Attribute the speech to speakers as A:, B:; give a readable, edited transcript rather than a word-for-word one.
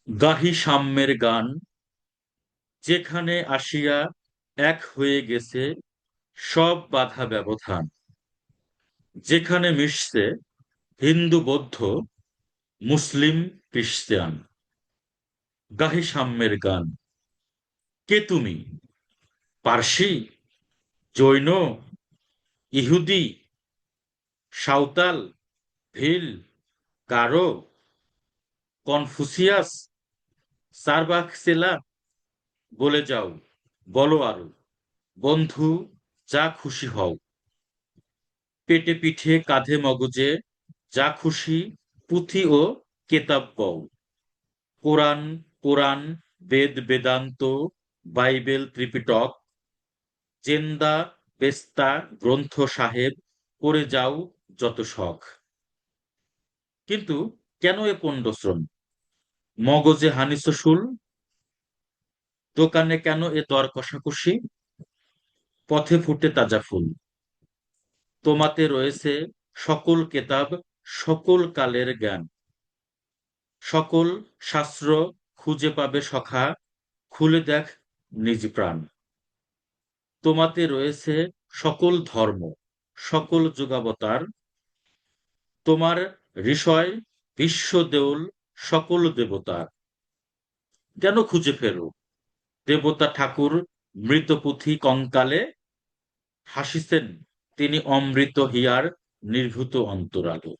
A: গাহি সাম্যের গান, যেখানে আসিয়া এক হয়ে গেছে সব বাধা ব্যবধান, যেখানে মিশছে হিন্দু বৌদ্ধ মুসলিম খ্রিস্টান। গাহি সাম্যের গান। কে তুমি? পার্সি, জৈন, ইহুদি, সাঁওতাল, ভিল, গারো, কনফুসিয়াস, সারবাকসেলা? বলে যাও, বলো আরো, বন্ধু, যা খুশি হও। পেটে পিঠে কাঁধে মগজে যা খুশি পুঁথি ও কেতাব বও। কোরআন, কোরআন, বেদ বেদান্ত, বাইবেল ত্রিপিটক, জেন্দা বেস্তা গ্রন্থ সাহেব, করে যাও যত শখ। কিন্তু কেন এ পণ্ডশ্রম? মগজে হানিছ শুল, দোকানে কেন এ দর কষাকষি? পথে ফুটে তাজা ফুল, তোমাতে রয়েছে সকল কেতাব, সকল কালের জ্ঞান। সকল শাস্ত্র খুঁজে পাবে সখা, খুলে দেখ নিজ প্রাণ। তোমাতে রয়েছে সকল ধর্ম, সকল যুগাবতার। তোমার ঋষয় বিশ্ব দেউল, সকল দেবতার। কেন খুঁজে ফেরো দেবতা ঠাকুর মৃত পুঁথি কঙ্কালে? হাসিছেন তিনি অমৃত হিয়ার নির্ভূত অন্তরালে।